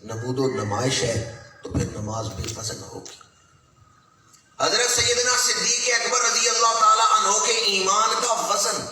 نمود و نمائش ہے تو پھر نماز بے وزن ہوگی۔ حضرت سیدنا صدیق اکبر رضی اللہ تعالی عنہ کے ایمان کا وزن،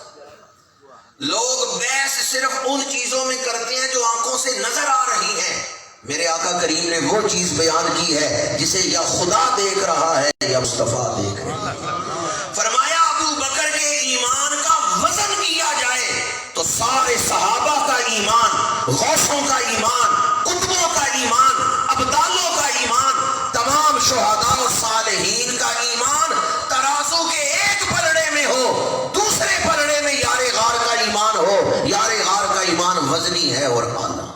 لوگ بحث صرف ان چیزوں میں کرتے ہیں جو آنکھوں سے نظر آ رہی ہیں، میرے آقا کریم نے وہ چیز بیان کی ہے جسے یا خدا دیکھ رہا ہے یا مصطفیٰ دیکھ رہا ہے۔ فرمایا ابو بکر کے ایمان کا وزن کیا جائے تو سارے صحابہ کا ایمان، غوثوں کا ایمان، قطبوں کا ایمان، ابدالوں کا ایمان، تمام شہداء و صالحین کا ایمان ترازو کے ایک پلڑے میں ہو، دوسرے پلڑے میں یار غار کا ایمان ہو۔ یار غار کا ایمان وزنی ہے اور اعلیٰ ہے۔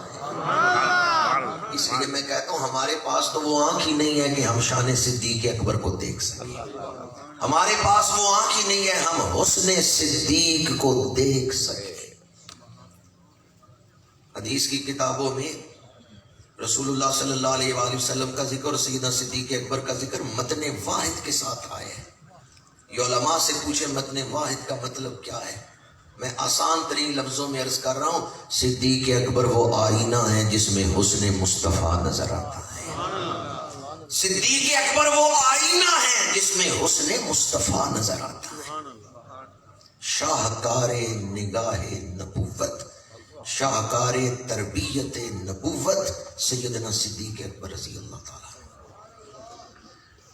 اس لیے میں کہتا ہوں ہمارے پاس تو وہ آنکھ ہی نہیں ہے کہ ہم شان صدیق اکبر کو دیکھ سکیں، ہمارے پاس وہ آنکھ ہی نہیں ہے ہم حسن صدیق کو دیکھ سکیں۔ حدیث کی کتابوں میں رسول اللہ صلی اللہ علیہ وآلہ وسلم کا ذکر اور سیدنا صدیق اکبر کا ذکر متن واحد کے ساتھ آئے ہیں۔ یہ علماء سے پوچھے متن واحد کا مطلب کیا ہے؟ میں آسان ترین لفظوں میں عرض کر رہا ہوں، صدیق اکبر وہ آئینہ ہے جس میں حسن مصطفیٰ نظر آتا ہے۔ صدیق اکبر وہ آئینہ ہے جس میں حسن مصطفیٰ نظر آتا ہے۔ شاہکار نگاہ نبوت، شاہکار تربیت نبوت سیدنا صدیق اکبر رضی اللہ تعالیٰ۔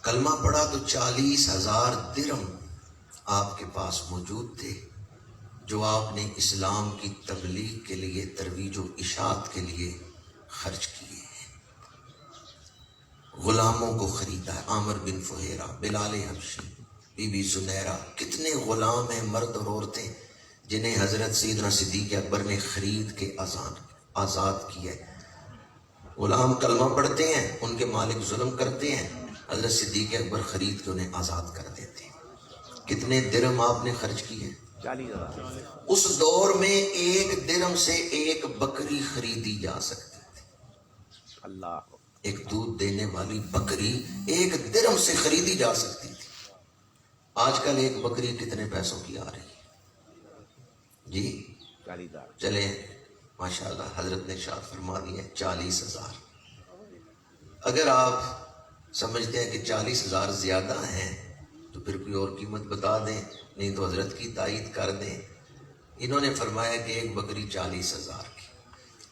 کلمہ پڑھا تو 40,000 درہم آپ کے پاس موجود تھے جو آپ نے اسلام کی تبلیغ کے لیے، ترویج و اشاعت کے لیے خرچ کیے ہیں۔ غلاموں کو خریدا ہے، عامر بن فہیرہ، بلال حبشی، بی بی زنیرہ، کتنے غلام ہیں مرد اور عورتیں جنہیں حضرت سیدنا صدیق اکبر نے خرید کے آزاد کیا ہے۔ غلام کلمہ پڑھتے ہیں، ان کے مالک ظلم کرتے ہیں، حضرت صدیق اکبر خرید کے انہیں آزاد کر دیتے ہیں۔ کتنے درہم آپ نے خرچ کیے؟ 40,000۔ اس دور میں ایک درہم سے ایک بکری خریدی جا سکتی تھی۔ اللہ، ایک دودھ دینے والی بکری ایک درہم سے خریدی جا سکتی تھی۔ آج کل ایک بکری کتنے پیسوں کی آ رہی ہے جی؟ 40,000۔ چلے ماشاءاللہ حضرت نے ارشاد فرما دیا 40,000۔ اگر آپ سمجھتے ہیں کہ 40,000 زیادہ ہیں تو پھر کوئی اور قیمت بتا دیں، نہیں تو حضرت کی تائید کر دیں۔ انہوں نے فرمایا کہ ایک بکری 40,000 کی۔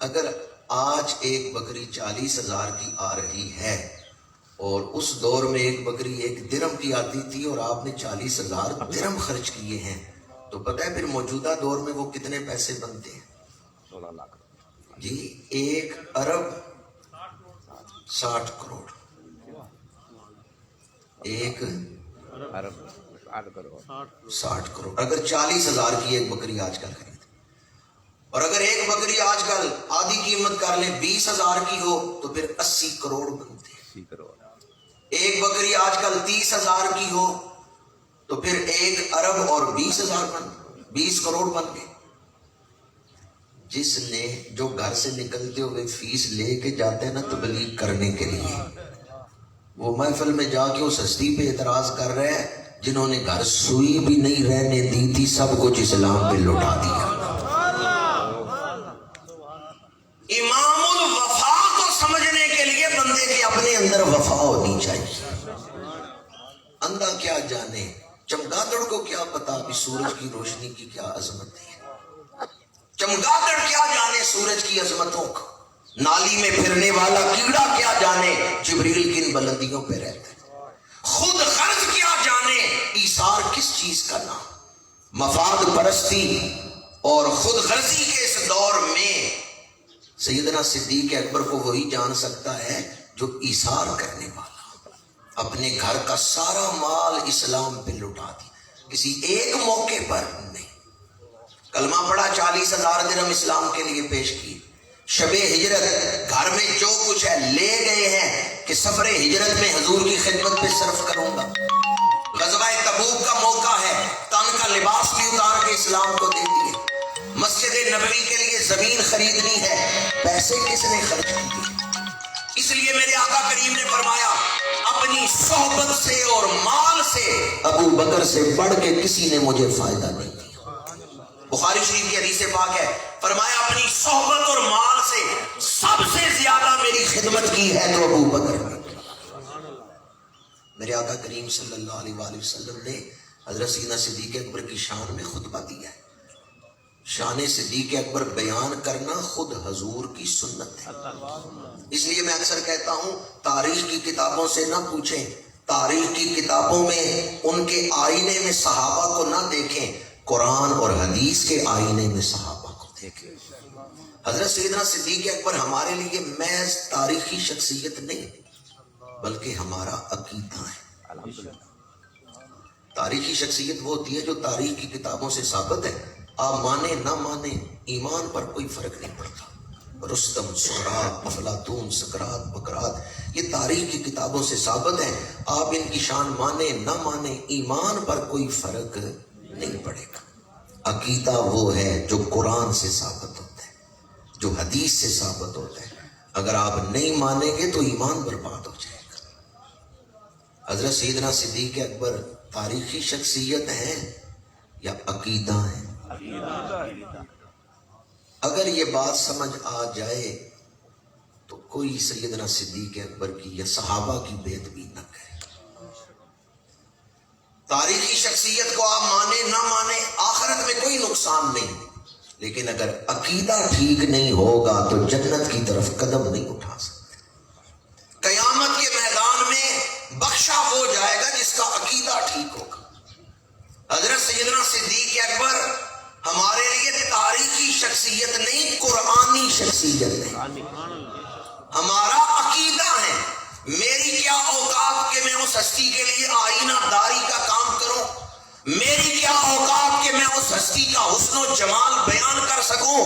اگر آج ایک بکری 40,000 کی آ رہی ہے اور اس دور میں ایک بکری ایک درہم کی آتی تھی اور آپ نے 40,000 درہم خرچ کیے ہیں تو پتہ ہے پھر موجودہ دور میں وہ کتنے پیسے بنتے ہیں 16 لاکھ جی؟ 1 ارب 60 کروڑ، 1 ارب 60 کروڑ 60 کروڑ۔ اگر 40,000 کی ایک بکری آج کل خرید، اور اگر ایک بکری آج کل آدھی قیمت کر لیں 20,000 کی ہو تو پھر 80 کروڑ بنتے ہیں۔ 80 کروڑ۔ ایک بکری آج کل 30,000 کی ہو تو پھر 1 ارب اور 20 کروڑ بن گئے۔ جس نے جو گھر سے نکلتے ہوئے فیس لے کے جاتے ہیں نا تبلیغ کرنے کے لیے، وہ محفل میں جا کے اس ہستی پہ اعتراض کر رہے ہیں جنہوں نے گھر سوئی بھی نہیں رہنے دی تھی، سب کچھ اسلام پہ لوٹا دیا۔ امام الوفا کو سمجھنے کے لیے بندے کے اپنے اندر وفا ہونی چاہیے۔ اندھا کیا جانے، چمگادڑ کو کیا پتا کہ سورج کی روشنی کی کیا عظمت ہے۔ چمگادڑ کیا جانے سورج کی عظمتوں کو، نالی میں پھرنے والا کیڑا کیا جانے جبریل کن بلندیوں پہ رہتا ہے۔ خود غرض کیا جانے ایثار کس چیز کا نام۔ مفاد پرستی اور خود غرضی کے اس دور میں سیدنا صدیق اکبر کو وہی جان سکتا ہے جو ایثار کرنے والا، اپنے گھر کا سارا مال اسلام پہ لٹا دیا، کسی ایک موقع پر نہیں۔ کلمہ پڑھا 40,000 درہم اسلام کے لیے پیش کی۔ شب ہجرت گھر میں جو کچھ ہے لے گئے ہیں کہ سفر ہجرت میں حضور کی خدمت پہ صرف کروں گا۔ غزوہ تبوک کا موقع ہے، تن کا لباس بھی اتار کے اسلام کو دے دیے۔ مسجد نبوی کے لیے زمین خریدنی ہے، پیسے کس نے خرچ کیے؟ اس لیے میرے آقا کریم نے فرمایا اپنی صحبت سے اور مال سے ابو بکر سے بڑھ کے کسی نے مجھے فائدہ نہیں دیا۔ بخاری شریف کی حدیث پاک ہے، فرمایا اپنی صحبت اور مال سے سب سے زیادہ میری خدمت کی ہے تو ابو بکر نے کی۔ میرے آقا کریم صلی اللہ علیہ وآلہ وسلم نے حضرت سیدنا صدیق اکبر کی شان میں خطبہ دیا ہے۔ شان صدیق اکبر بیان کرنا خود حضور کی سنت ہے۔ اس لیے میں اکثر کہتا ہوں تاریخ کی کتابوں سے نہ پوچھیں، تاریخ کی کتابوں میں ان کے آئینے میں صحابہ کو نہ دیکھیں، قرآن اور حدیث کے آئینے میں صحابہ کو دیکھیں۔ حضرت سیدنا صدیق اکبر ہمارے لیے محض تاریخی شخصیت نہیں بلکہ ہمارا عقیدہ ہے۔ تاریخی شخصیت وہ ہوتی ہے جو تاریخ کی کتابوں سے ثابت ہے، آپ مانے نہ مانے ایمان پر کوئی فرق نہیں پڑتا۔ رستم، سہراب، افلاطون، سقراط، بقراط، یہ تاریخ کی کتابوں سے ثابت ہیں، آپ ان کی شان مانے نہ مانے ایمان پر کوئی فرق نہیں پڑے گا۔ عقیدہ وہ ہے جو قرآن سے ثابت ہوتا ہے، جو حدیث سے ثابت ہوتا ہے۔ اگر آپ نہیں مانیں گے تو ایمان برباد ہو جائے گا۔ حضرت سیدنا صدیق اکبر تاریخی شخصیت ہیں یا عقیدہ ہیں؟ اگر یہ بات سمجھ آ جائے تو کوئی سیدنا صدیق اکبر کی یا صحابہ کی بےعدبی بھی نہ کرے۔ تاریخی شخصیت کو آپ مانے نہ مانے آخرت میں کوئی نقصان نہیں، لیکن اگر عقیدہ ٹھیک نہیں ہوگا تو جنت کی طرف قدم نہیں اٹھا سکتے۔ قیامت کے میدان میں بخشا ہو جائے گا جس کا عقیدہ ٹھیک ہوگا۔ حضرت سیدنا صدیق اکبر ہمارے لیے تاریخی شخصیت نہیں، قرآنی شخصیت ہے۔ ہمارا عقیدہ ہے۔ میری کیا اوقات کہ میں اس ہستی کے لیے آئینہ داری کا کام کروں، میری کیا اوقات کہ میں اس ہستی کا حسن و جمال بیان کر سکوں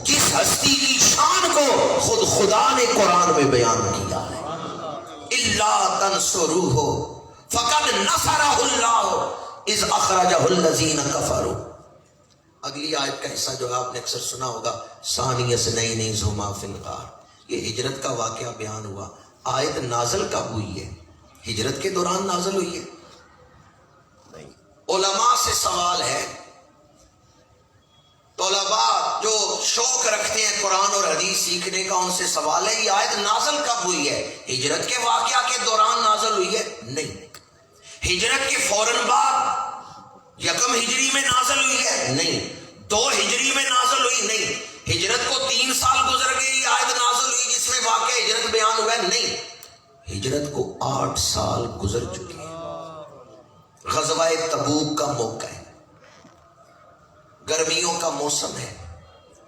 جس ہستی کی شان کو خود خدا نے قرآن میں بیان کیا ہے۔ اِلَّا تَنْصُرُوهُ فَقَدْ نَصَرَهُ اللَّهُ اِذْ أَخْرَجَهُ الَّذِينَ كَفَرُوا۔ اگلی آیت کا حصہ جو ہے آپ نے اکثر سنا ہوگا، ثانی اثنین اذ ھما فی الغار، یہ ہجرت کا واقعہ بیان ہوا۔ آیت نازل کب ہوئی ہے؟ ہجرت کے دوران نازل ہوئی ہے؟ نہیں۔ علماء سے سوال ہے، طلباء جو شوق رکھتے ہیں قرآن اور حدیث سیکھنے کا، ان سے سوال ہے یہ آیت نازل کب ہوئی ہے؟ ہجرت کے واقعہ کے دوران نازل ہوئی ہے؟ نہیں۔ ہجرت کے فوراً بعد یکم ہجری میں نازل ہوئی ہے؟ نہیں۔ 2 ہجری میں نازل ہوئی؟ نہیں۔ ہجرت کو 3 سال گزر گئے یہ آیت نازل ہوئی جس میں واقعہ ہجرت بیان ہوا ہے؟ نہیں۔ ہجرت کو 8 سال گزر چکے ہیں۔ غزوہ تبوک کا موقع ہے، گرمیوں کا موسم ہے،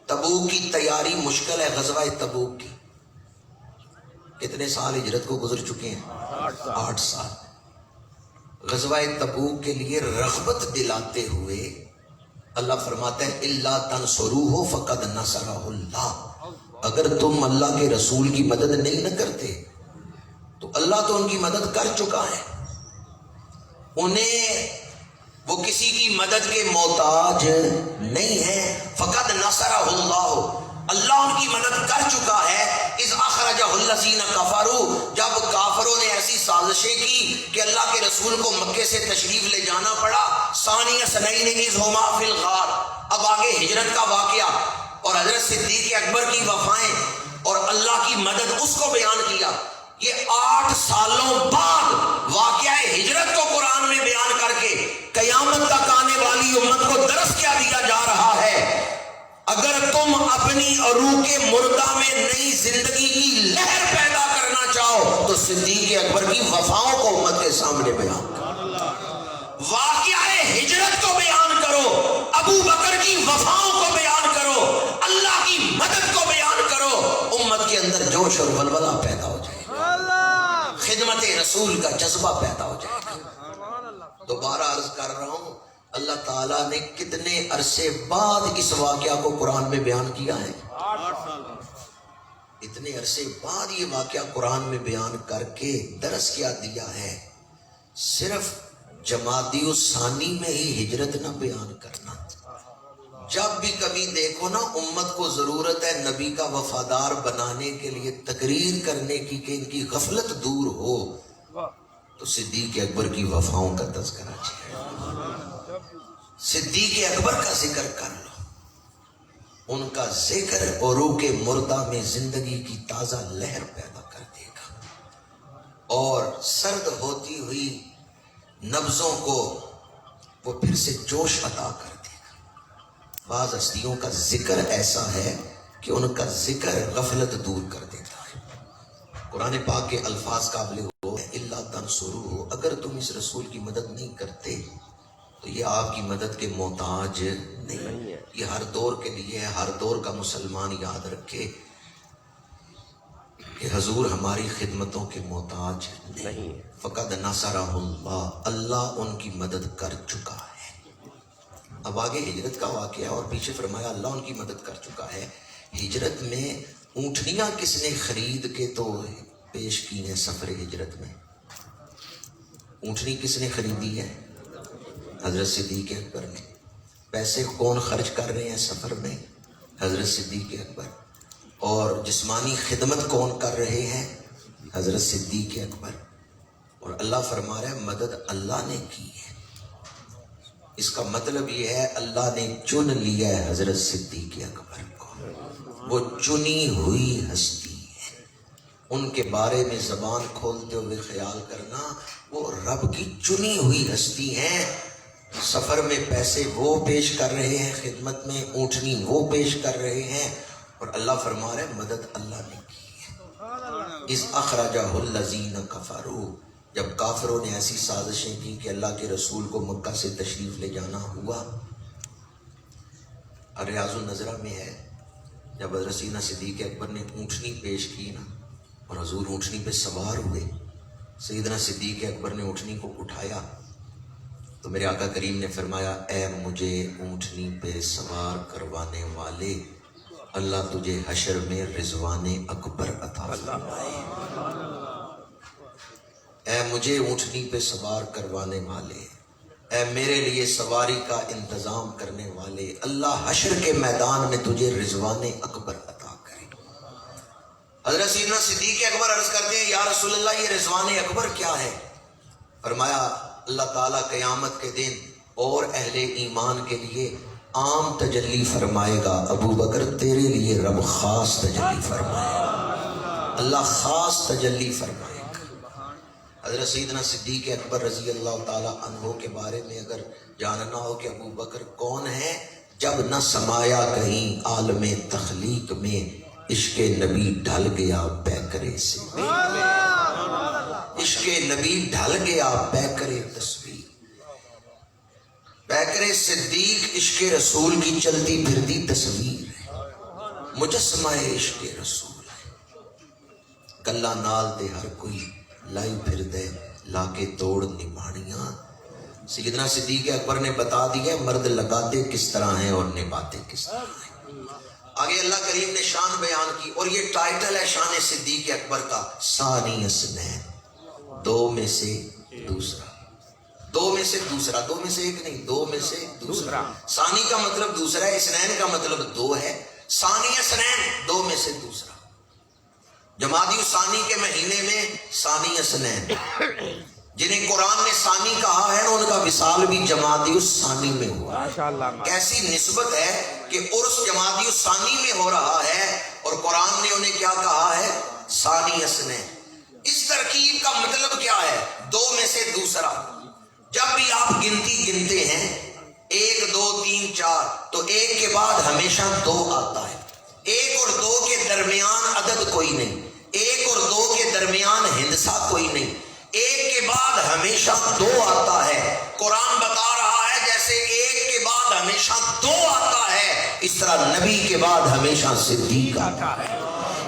تبوک کی تیاری مشکل ہے۔ غزوہ تبوک کی کتنے سال ہجرت کو گزر چکے ہیں؟ 8 سال۔ غزوہ تبوک کے لیے رغبت دلاتے ہوئے اللہ فرماتا ہے اِلَّا تَنْصُرُوهُ فَقَدْ نَصَرَهُ اللَّهُ، اگر تم اللہ کے رسول کی مدد نہیں نہ کرتے تو اللہ تو ان کی مدد کر چکا ہے، انہیں وہ کسی کی مدد کے محتاج نہیں ہے۔ فَقَدْ نَصَرَهُ اللَّهُ، اللہ ان کی مدد کر چکا ہے۔ اِذْ أَخْرَجَهُ الَّذِينَ كَفَرُوا، جب کافروں نے ایسی سازشیں کی کہ اللہ کے رسول کو مکے سے تشریف لے جانا پڑا۔ ثانی اثنین اذ ھما فی الغار، اب آگے ہجرت کا واقعہ اور حضرت صدیق اکبر کی وفائیں اور اللہ کی مدد اس کو بیان کیا۔ یہ 8 سالوں بعد واقعہ ہجرت کو قرآن میں بیان کر کے قیامت تک آنے والی امت کو درس کیا دیا جا رہا ہے، اگر تم اپنی عروق مردہ میں نئی زندگی کی لہر پیدا کرنا چاہو تو صدیق اکبر کی وفاؤں کو امت کے سامنے بیان کرو، واقعہ ہجرت کو بیان کرو، ابو بکر کی وفاؤں کو بیان کرو، اللہ کی مدد کو بیان کرو، امت کے اندر جوش اور ولولہ پیدا ہو جائے گا، خدمت رسول کا جذبہ پیدا ہو جائے گا۔ دوبارہ عرض کر رہا ہوں، اللہ تعالیٰ نے کتنے عرصے بعد اس واقعہ کو قرآن میں بیان کیا ہے؟ 8 سال۔ اتنے عرصے بعد یہ واقعہ قرآن میں بیان کر کے درس کیا دیا ہے؟ صرف جمادی الثانی میں ہی ہجرت نہ بیان کرنا، جب بھی کبھی دیکھو نا امت کو ضرورت ہے نبی کا وفادار بنانے کے لیے تقریر کرنے کی کہ ان کی غفلت دور ہو، تو صدیق اکبر کی وفاؤں کا تذکرہ چاہیے، صدیق اکبر کا ذکر کر لو۔ ان کا ذکر عروق مردہ میں زندگی کی تازہ لہر پیدا کر دے گا، اور سرد ہوتی ہوئی نبضوں کو وہ پھر سے جوش عطا کر دے گا۔ بعض ہستیوں کا ذکر ایسا ہے کہ ان کا ذکر غفلت دور کر دیتا ہے۔ قرآن پاک کے الفاظ قابل غور ہیں، الا تنصروہ، اگر تم اس رسول کی مدد نہیں کرتے تو یہ آپ کی مدد کے محتاج نہیں ہے۔ یہ ہر دور کے لیے ہے، ہر دور کا مسلمان یاد رکھے کہ حضور ہماری خدمتوں کے محتاج نہیں ہے۔ فقد نصرہ اللہ، اللہ ان کی مدد کر چکا ہے۔ اب آگے ہجرت کا واقعہ اور پیچھے فرمایا اللہ ان کی مدد کر چکا ہے۔ ہجرت میں اونٹنیاں کس نے خرید کے تو پیش کی ہیں سفر ہجرت میں؟ اونٹنی کس نے خریدی ہے؟ حضرت صدیق اکبر نے۔ پیسے کون خرچ کر رہے ہیں سفر میں؟ حضرت صدیق اکبر۔ اور جسمانی خدمت کون کر رہے ہیں؟ حضرت صدیق اکبر۔ اور اللہ فرما رہا ہے مدد اللہ نے کی ہے۔ اس کا مطلب یہ ہے اللہ نے چن لیا ہے حضرت صدیق اکبر کو، وہ چنی ہوئی ہستی ہے۔ ان کے بارے میں زبان کھولتے ہوئے خیال کرنا وہ رب کی چنی ہوئی ہستی ہیں۔ سفر میں پیسے وہ پیش کر رہے ہیں، خدمت میں اونٹنی وہ پیش کر رہے ہیں، اور اللہ فرما رہے ہیں مدد اللہ نے کی ہے۔ اذ اخرجہ الذین کفروا، جب کافروں نے ایسی سازشیں کی کہ اللہ کے رسول کو مکہ سے تشریف لے جانا ہوا۔ اور ریاض النظرہ میں ہے جب حضرت سیدنا صدیق اکبر نے اونٹنی پیش کی نا اور حضور اونٹنی پہ سوار ہوئے، سیدنا صدیق اکبر نے اونٹنی کو اٹھایا تو میرے آقا کریم نے فرمایا اے مجھے اونٹنی پہ سوار کروانے والے، اللہ تجھے حشر میں رضوان اکبر عطا فرمائے۔ اے مجھے اونٹنی پہ سوار کروانے والے، اے میرے لیے سواری کا انتظام کرنے والے، اللہ حشر کے میدان میں تجھے رضوان اکبر عطا کرے۔ حضرت سیدنا صدیق اکبر عرض کرتے ہیں یا رسول اللہ یہ رضوان اکبر کیا ہے؟ فرمایا اللہ تعالیٰ قیامت کے دن اور اہل ایمان کے لیے عام تجلی فرمائے گا، ابو بکر تیرے لیے رب خاص تجلی فرمائے گا، اللہ خاص تجلی فرمائے گا۔ حضرت سیدنا صدیق اکبر رضی اللہ تعالیٰ عنہ کے بارے میں اگر جاننا ہو کہ ابو بکر کون ہے، جب نہ سمایا کہیں عالم تخلیق میں عشق نبی ڈھل گیا پیکرے سے، عشق نبی ڈھل گیا پیکرے تصویر، پیکرے صدیق عشق رسول کی چلتی پھرتی تصویر ہے، مجسمہ عشق رسول ہے۔ کلا نال دے ہر کوئی لائی پھر دے لا کے توڑ نبھاڑیاں۔ سیدنا صدیق اکبر نے بتا دیا مرد لگاتے کس طرح ہیں اور نبھاتے کس طرح ہیں۔ آگے اللہ کریم نے شان بیان کی، اور یہ ٹائٹل ہے شان صدیق اکبر کا، ثانی اثنین، دو میں سے دوسرا، دو میں سے دوسرا، دو میں سے ایک نہیں، دو میں سے دوسرا۔ ثانی کا مطلب دوسرا ہے، اثنین کا مطلب دو ہے، ثانی اثنین، دو میں سے دوسرا۔ جمادی الثانی کے مہینے میں ثانی اثنین، جنہیں قرآن نے ثانی کہا ہے ان کا وصال بھی جمادی الثانی میں ہوا۔ کیسی نسبت ہے کہ عرس جمادی الثانی میں ہو رہا ہے اور قرآن نے انہیں کیا کہا ہے؟ ثانی اثنین۔ اس ترکیب کا مطلب کیا ہے؟ دو میں سے دوسرا۔ جب بھی آپ گنتی گنتے ہیں 1 2 3 4 تو ایک کے بعد ہمیشہ دو آتا ہے، ایک اور دو کے درمیان عدد کوئی نہیں، ایک اور دو کے درمیان ہندسہ کوئی نہیں، ایک کے بعد ہمیشہ دو آتا ہے۔ قرآن بتا رہا ہے جیسے ایک کے بعد ہمیشہ دو آتا ہے، اس طرح نبی کے بعد ہمیشہ صدیق آتا ہے۔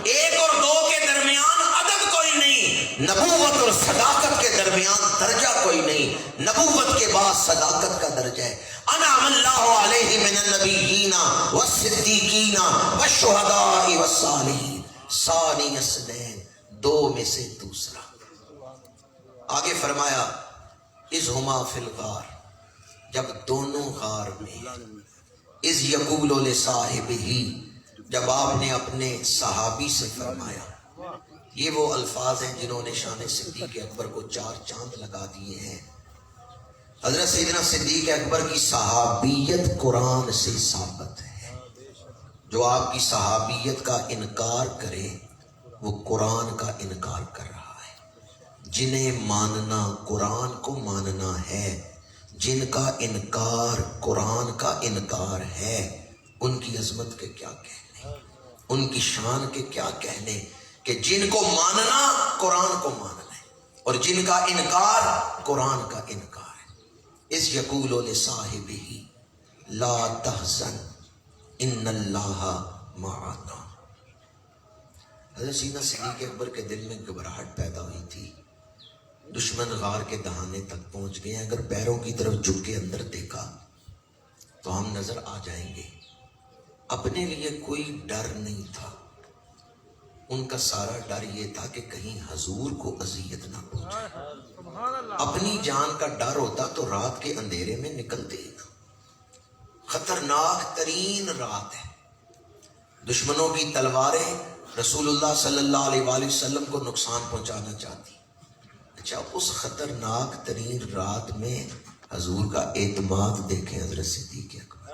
ایک اور دو کے درمیان عدد کوئی نہیں، نبوت اور صداقت کے درمیان درجہ کوئی نہیں، نبوت کے بعد صداقت کا درجہ ہے۔ انعم اللہ علیہ من النبیین والصدیقین والشہداء والصالحین، ثانی اثنین، دو میں سے دوسرا۔ آگے فرمایا اذ ہما فی الغار، جب دونوں غار میں، اذ یقول لصاحبہ، جب آپ نے اپنے صحابی سے فرمایا۔ یہ وہ الفاظ ہیں جنہوں نے شان صدیق اکبر کو 4 چاند لگا دیے ہیں۔ حضرت سیدنا صدیق اکبر کی صحابیت قرآن سے ثابت ہے، جو آپ کی صحابیت کا انکار کرے وہ قرآن کا انکار کر رہا ہے۔ جنہیں ماننا قرآن کو ماننا ہے، جن کا انکار قرآن کا انکار ہے، ان کی عظمت کے کیا کہنے، ان کی شان کے کیا کہنے کہ جن کو ماننا قرآن کو ماننا ہے اور جن کا انکار قرآن کا انکار ہے۔ اس یقول لصاحبہ لا تحزن ان اللہ معنا۔ حضرت سیدنا صدیق اکبر کے دل میں گھبراہٹ پیدا ہوئی تھی، دشمن غار کے دہانے تک پہنچ گئے، اگر پیروں کی طرف جھک کے اندر دیکھا تو ہم نظر آ جائیں گے۔ اپنے لیے کوئی ڈر نہیں تھا، ان کا سارا ڈر یہ تھا کہ کہیں حضور کو اذیت نہ پہنچے۔ اپنی جان کا ڈر ہوتا تو رات کے اندھیرے میں نکلتے ہی نہ۔ خطرناک ترین رات ہے، دشمنوں کی تلواریں رسول اللہ صلی اللہ علیہ وآلہ وسلم کو نقصان پہنچانا چاہتی۔ اچھا، اس خطرناک ترین رات میں حضور کا اعتماد دیکھیں حضرت صدیق اکبر۔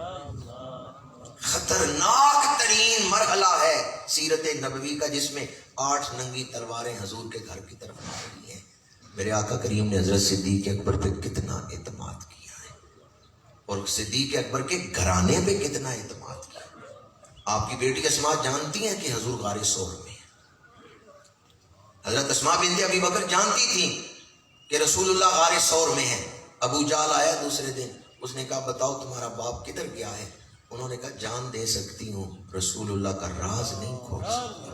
خطرناک ترین مرحلہ ہے سیرت نبوی کا، جس میں 8 ننگی تلواریں حضور کے گھر کی طرف آ رہی ہیں۔ میرے آقا کریم نے حضرت صدیق اکبر پہ کتنا اعتماد کیا ہے اور صدیق اکبر کے گھرانے پہ کتنا اعتماد کیا۔ آپ کی بیٹی اسماء جانتی ہیں کہ حضور غار ثور میں ہیں۔ حضرت اسماء بنت ابی بکر جانتی تھیں کہ رسول اللہ غار ثور میں ہیں۔ ابو جہل آیا دوسرے دن، اس نے کہا بتاؤ تمہارا باپ کدھر گیا ہے؟ انہوں نے کہا جان دے سکتی ہوں، رسول اللہ کا راز نہیں کھول سکتی۔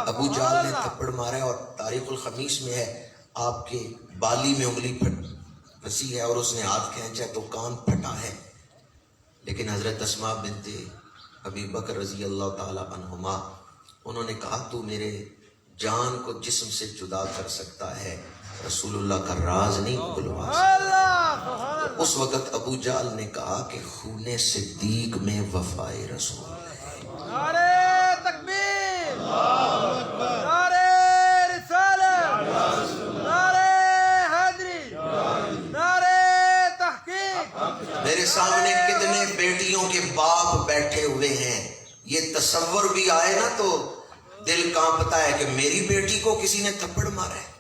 ابو جہل نے تھپڑ مارا ہے اور تاریخ الخمیس میں ہے، آپ کے بالی میں انگلی پھنسی ہے اور اس نے ہاتھ کھینچا تو کان پھٹا ہے۔ لیکن حضرت اسماء بنت ابی بکر رضی اللہ تعالی عنہما، انہوں نے کہا تو میرے جان کو جسم سے جدا کر سکتا ہے، رسول اللہ کا راز نہیں کھلوا سکتا۔ تو اس وقت ابو جہل نے کہا کہ خون صدیق میں وفائے رسول ہے۔ نعرہ تکبیر، نعرہ رسالت، نعرہ حیدری، نعرہ تحقیق۔ میرے سامنے کتنے بیٹیوں کے باپ بیٹھے ہوئے ہیں، یہ تصور بھی آئے نا تو دل کانپتا ہے کہ میری بیٹی کو کسی نے تھپڑ مارا ہے۔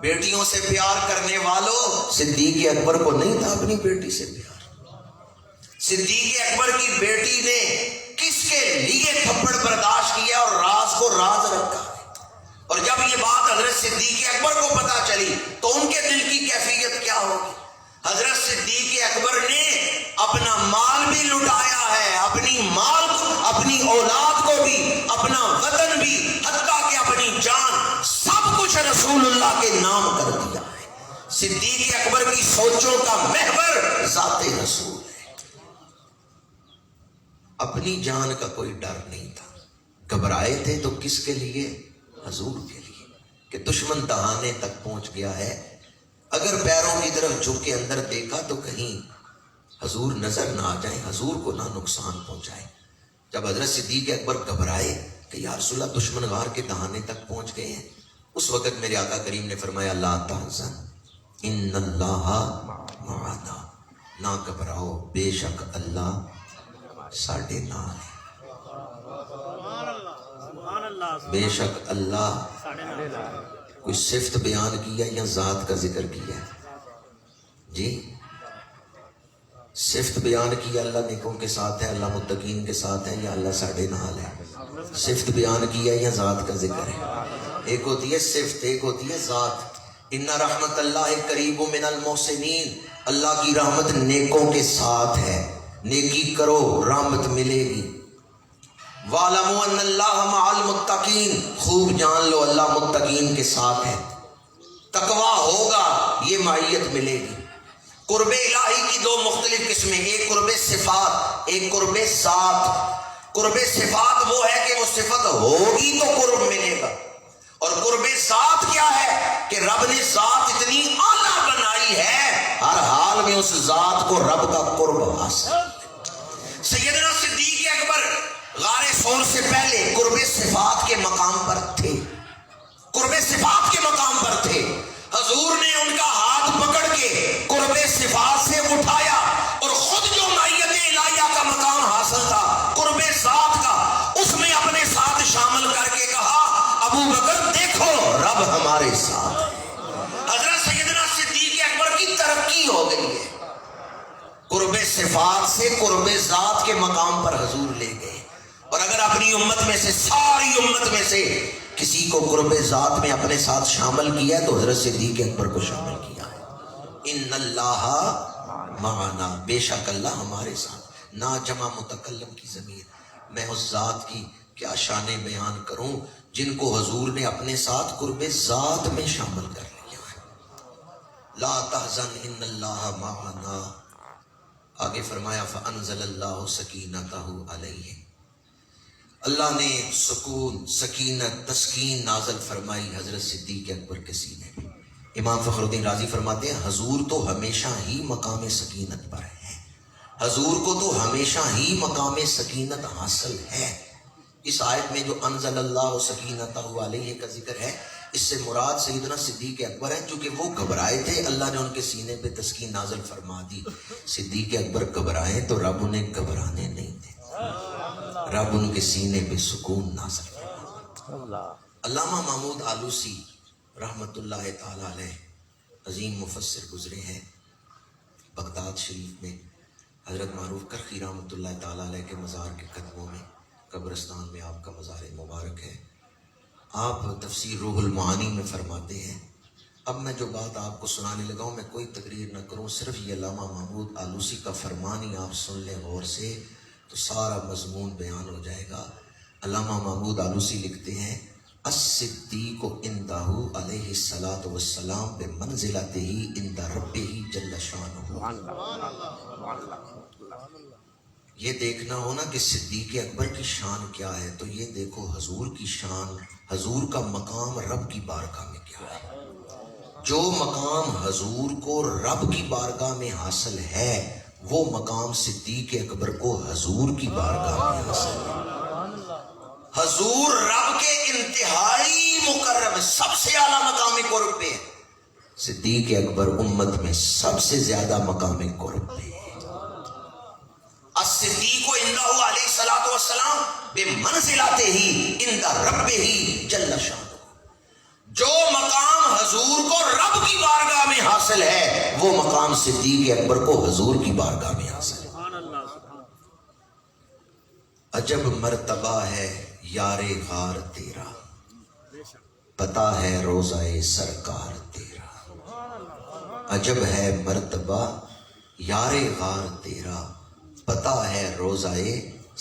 بیٹیوں سے پیار کرنے والوں، صدیق اکبر کو نہیں تھا اپنی بیٹی سے پیار۔ صدیق اکبر کی بیٹی نے کس کے لیے تھپڑ برداشت کیا اور راز کو راز رکھا، اور جب یہ بات حضرت صدیق اکبر کو پتا چلی تو ان کے دل کی کیفیت کیا ہوگی۔ حضرت صدیق اکبر نے اپنا مال بھی لٹایا ہے، اپنی مال کو، اپنی اولاد کو بھی، اپنا وطن بھی، حتیٰ کہ اپنی جان، سب کچھ رسول اللہ کے نام کر دیا ہے۔ صدیق اکبر کی سوچوں کا محور ذات رسول ہے۔ اپنی جان کا کوئی ڈر نہیں تھا، گھبرائے تھے تو کس کے لیے؟ حضور کے لیے، کہ دشمن دہانے تک پہنچ گیا ہے، اگر پیروں کی طرف جھک کے اندر دیکھا تو کہیں حضور نظر نہ آ جائیں، حضور کو نہ نقصان پہنچائے۔ جب حضرت صدیق اکبر گھبرائے کہ یا رسول اللہ دشمن غار کے دہانے تک پہنچ گئے ہیں، اس وقت میرے آقا کریم نے فرمایا لا تحزن ان اللہ معنا، نہ گھبراؤ، بے شک اللہ ساڈے نال ہے۔ بے شک اللہ، کوئی صفت بیان کیا یا ذات کا ذکر کیا؟ جی، صفت بیان کیا اللہ نیکوں کے ساتھ ہے، اللہ متقین کے ساتھ ہے، یا اللہ ساڈے نال ہے؟ صفت بیان کیا یا ذات کا ذکر ہے؟ ایک ہوتی ہے صفت، ایک ہوتی ہے ذات۔ ان رحمت اللہ قریب من المحسنین، اللہ کی رحمت نیکوں کے ساتھ ہے، نیکی کرو رحمت ملے گی۔ وَاعْلَمُوا أَنَّ اللَّهَ مَعَ الْمُتَّقِينَ، خوب جان لو اللہ متقین کے ساتھ ہے، تقویٰ ہوگا یہ معیت ملے گی۔ قرب الہی کی دو مختلف قسمیں، ایک قرب صفات، ایک قرب ذات۔ قرب صفات وہ ہے کہ وہ صفت ہوگی تو قرب ملے گا، اور قرب ذات کیا ہے کہ رب نے ذات اتنی اعلیٰ بنائی ہے، ہر حال میں اس ذات کو رب کا قرب حاصل ہے۔ سیدنا صدیق اکبر غار ثور سے پہلے قرب صفات کے مقام پر تھے، قرب صفات کے مقام پر تھے۔ حضور نے ان کا ہاتھ پکڑ کے قرب صفات سے اٹھایا اور خود جو معیت الہیہ کا مقام حاصل تھا قرب ذات کا، ہمارے ساتھ ہے۔ حضرت سیدنا صدیق اکبر کی ترقی ہو گئی ہے، قرب صفات سے قرب ذات کے مقام پر حضور لے گئے۔ اور اگر اپنی امت میں سے، ساری امت میں سے کسی کو قرب ذات میں اپنے ساتھ شامل کیا ہے تو حضرت صدیق اکبر کو شامل کیا ہے۔ ان اللہ معنا، بے شک اللہ ہمارے ساتھ۔ نا جمع متکلم کی ضمیر، میں اس ذات کی کیا شان بیان کروں جن کو حضور نے اپنے ساتھ قرب ذات میں شامل کر لیا ہے۔ لا تحزن ان اللہ معنا، آگے فرمایا فانزل اللہ سکینتہ علیہ، اللہ نے سکون، سکینت، تسکین نازل فرمائی حضرت صدیق اکبر کے سینے میں۔ امام فخر الدین رازی فرماتے ہیں حضور تو ہمیشہ ہی مقام سکینت پر ہے، حضور کو تو ہمیشہ ہی مقام سکینت حاصل ہے۔ اس آیت میں جو انزل اللہ سکینتہ علیہ کا ذکر ہے، اس سے مراد سیدنا صدیق اکبر ہے، چونکہ وہ گھبرائے تھے، اللہ نے ان کے سینے پہ تسکین نازل فرما دی۔ صدیق اکبر گھبرائے تو رب انہیں گھبرانے نہیں دے، رب ان کے سینے پہ سکون نازل فرما۔ علامہ محمود آلوسی رحمت اللہ تعالی علیہ عظیم مفسر گزرے ہیں، بغداد شریف میں حضرت معروف کرخی رحمت اللہ تعالی علیہ کے مزار کے قدموں میں، قبرستان میں آپ کا مزار مبارک ہے۔ آپ تفسیر روح المعانی میں فرماتے ہیں، اب میں جو بات آپ کو سنانے لگا ہوں میں کوئی تقریر نہ کروں، صرف یہ علامہ محمود آلوسی کا فرمان ہی آپ سن لیں غور سے تو سارا مضمون بیان ہو جائے گا۔ علامہ محمود آلوسی لکھتے ہیں الصدیق عندہ علیہ الصلاۃ والسلام بمنزلتہ عند ربہ جل شانہ۔ یہ دیکھنا ہونا کہ صدیق اکبر کی شان کیا ہے تو یہ دیکھو حضور کی شان، حضور کا مقام رب کی بارگاہ میں کیا ہے۔ جو مقام حضور کو رب کی بارگاہ میں حاصل ہے وہ مقام صدیق اکبر کو حضور کی بارگاہ میں حاصل ہے۔ حضور رب کے انتہائی مقرب، سب سے اعلیٰ مقام قرب پہ ہے، صدیق اکبر امت میں سب سے زیادہ مقام قرب پہ ہے۔ الصدیق عندہ علیہ الصلوۃ والسلام بمنزلتہ عند ربہ جل شانہ، جو مقام حضور کو رب کی بارگاہ میں حاصل ہے وہ مقام صدیق اکبر کو حضور کی بارگاہ میں حاصل ہے۔ عجب مرتبہ ہے یار غار تیرا، پتا ہے روزہ سرکار تیرا۔ عجب ہے مرتبہ یار غار تیرا، پتا ہے روزہ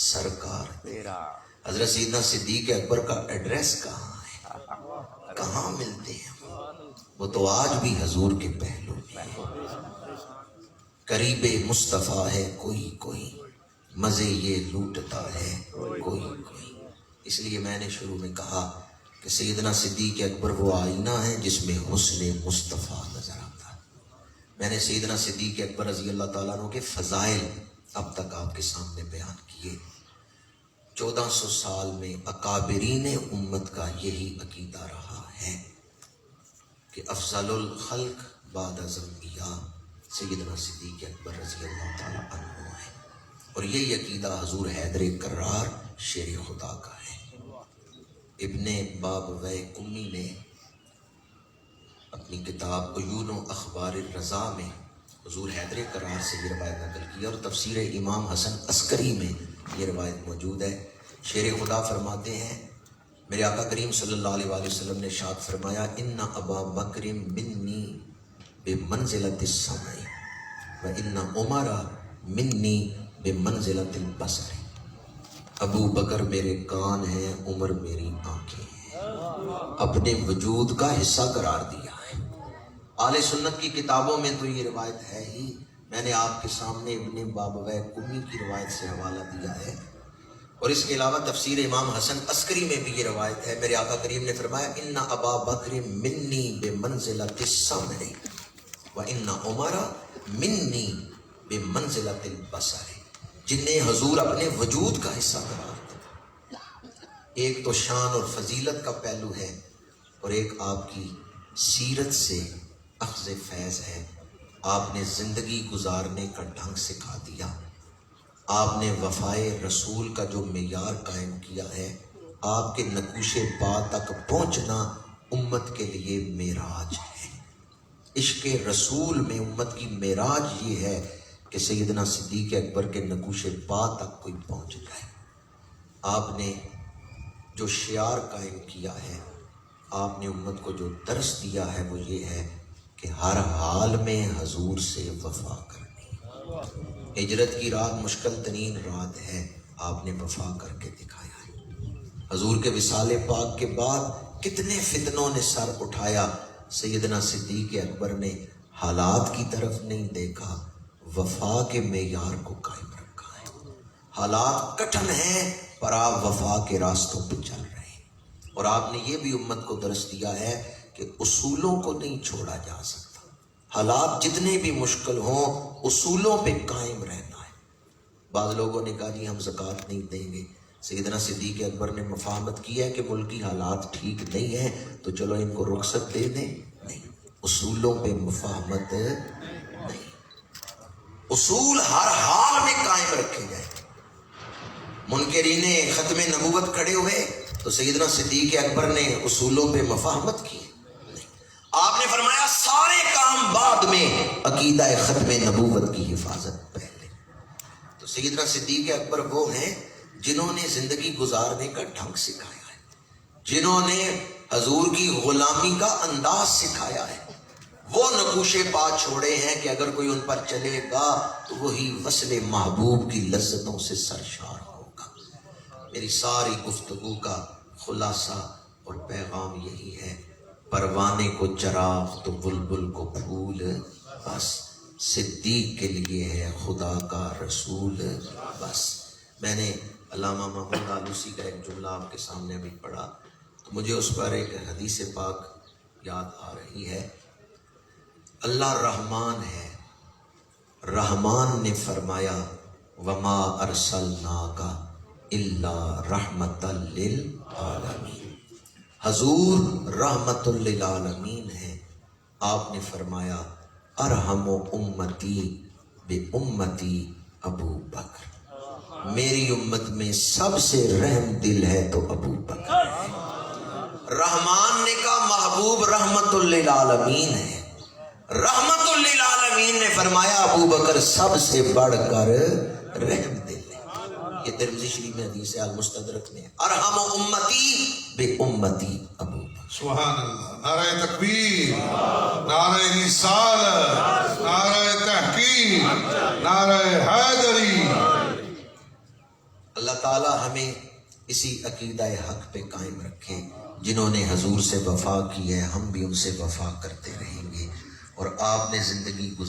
سرکار تیرا۔ حضرت سیدنا صدیق اکبر کا ایڈریس کہاں ہے، کہاں ملتے ہیں؟ وہ تو آج بھی حضور کے پہلو میں قریب مصطفیٰ ہے کوئی کوئی، مزے یہ لوٹتا ہے کوئی کوئی۔ اس لیے میں نے شروع میں کہا کہ سیدنا صدیق اکبر وہ آئینہ ہے جس میں حسن مصطفیٰ نظر آتا ہے۔ میں نے سیدنا صدیق اکبر رضی اللہ تعالیٰ عنہ کے فضائل اب تک آپ کے سامنے بیان کیے۔ 1400 سال میں اکابرین امت کا یہی عقیدہ رہا ہے کہ افضل الخلق بعد از انبیاء سیدنا صدیق اکبر رضی اللہ تعالیٰ عنہ ہے، اور یہ عقیدہ حضور حیدر کرار شیر خدا کا ہے۔ ابن باب وے کمی نے اپنی کتاب عیون و اخبار الرضا میں حضور حیدر کرار سے یہ روایت نقل کی، اور تفسیر امام حسن عسکری میں یہ روایت موجود ہے۔ شیر خدا فرماتے ہیں میرے آقا کریم صلی اللہ علیہ وآلہ وسلم نے ارشاد فرمایا ان ابا بکر منی بمنزلۃ السمع وان عمر منی بمنزلۃ البصر۔ ابو بکر میرے کان ہیں، عمر میری آنکھیں ہیں، اپنے وجود کا حصہ قرار دیا ہے۔ اہل سنت کی کتابوں میں تو یہ روایت ہے ہی، میں نے آپ کے سامنے ابن بابویہ کمی کی روایت سے حوالہ دیا ہے، اور اس کے علاوہ تفسیر امام حسن عسکری میں بھی یہ روایت ہے۔ میرے آقا کریم نے فرمایا ان ابا بکر منی بمنزلۃ السمع وان عمر منی بمنزلۃ البصر، جنہیں حضور اپنے وجود کا حصہ قرار دیا۔ ایک تو شان اور فضیلت کا پہلو ہے، اور ایک آپ کی سیرت سے اخذ فیض ہے۔ آپ نے زندگی گزارنے کا ڈھنگ سکھا دیا، آپ نے وفائے رسول کا جو معیار قائم کیا ہے، آپ کے نقوش پا تک پہنچنا امت کے لیے معراج ہے۔ عشق رسول میں امت کی معراج یہ ہے کہ سیدنا صدیق اکبر کے نقوش پا تک کوئی پہنچ جائے۔ آپ نے جو شعار قائم کیا ہے، آپ نے امت کو جو درس دیا ہے وہ یہ ہے کہ ہر حال میں حضور سے وفا کرنی۔ ہجرت کی رات مشکل ترین رات ہے، آپ نے وفا کر کے دکھایا ہے۔ حضور کے وصال پاک کے بعد کتنے فتنوں نے سر اٹھایا، سیدنا صدیق اکبر نے حالات کی طرف نہیں دیکھا، وفا کے معیار کو قائم رکھا ہے۔ حالات کٹھن ہیں پر آپ وفا کے راستوں پہ چل رہے ہیں، اور آپ نے یہ بھی امت کو درس دیا ہے کہ اصولوں کو نہیں چھوڑا جا سکتا۔ حالات جتنے بھی مشکل ہوں اصولوں پہ قائم رہنا ہے۔ بعض لوگوں نے کہا جی ہم زکوٰۃ نہیں دیں گے، سیدنا صدیق اکبر نے مفاہمت کی ہے کہ ملکی حالات ٹھیک نہیں ہیں تو چلو ان کو رخصت دے دیں، نہیں، اصولوں پہ مفاہمت نہیں، اصول ہر حال میں قائم رکھے جائیں۔ منکرین ختم نبوت کھڑے ہوئے تو سیدنا صدیق اکبر نے اصولوں پہ مفاہمت کی نہیں، آپ نے فرمایا سارے کام بعد میں، عقیدہ ختم نبوت کی حفاظت پہلے۔ تو سیدنا صدیق اکبر وہ ہیں جنہوں نے زندگی گزارنے کا ڈھنگ سکھایا ہے، جنہوں نے حضور کی غلامی کا انداز سکھایا ہے، وہ نقوش پا چھوڑے ہیں کہ اگر کوئی ان پر چلے گا تو وہی وصل محبوب کی لذتوں سے سرشار ہوگا۔ میری ساری گفتگو کا خلاصہ اور پیغام یہی ہے، پروانے کو چراغ تو بلبل کو پھول، بس صدیق کے لیے ہے خدا کا رسول، بس۔ میں نے علامہ محمود آلوسی کا ایک جملہ آپ کے سامنے ابھی پڑھا تو مجھے اس پر ایک حدیث پاک یاد آ رہی ہے۔ اللہ رحمان ہے، رحمان نے فرمایا وما ارسلناک الا رحمۃ للعالمین، حضور رحمت للعالمین ہے۔ آپ نے فرمایا ارحم امتی بے امتی ابو بکر، میری امت میں سب سے رحم دل ہے تو ابو بکر ہے۔ رحمان نے کہا محبوب رحمت للعالمین ہے، رحمت للعالمین نے فرمایا ابو بکر سب سے بڑھ کر رحم دل ہے۔ یہ ترمذی شریف میں حدیث ہے، المستدرک میں ارحم امتی بے امتی ابو بکر۔ سبحان اللہ، نعرہ تکبیر، نعرہ رسالت، نعرہ تحقیق، نعرہ حیدری۔ اللہ تعالی ہمیں اسی عقیدہ حق پہ قائم رکھے، جنہوں نے حضور سے وفا کی ہے ہم بھی ان سے وفا کرتے رہیں گے، اور آپ نے زندگی گزاری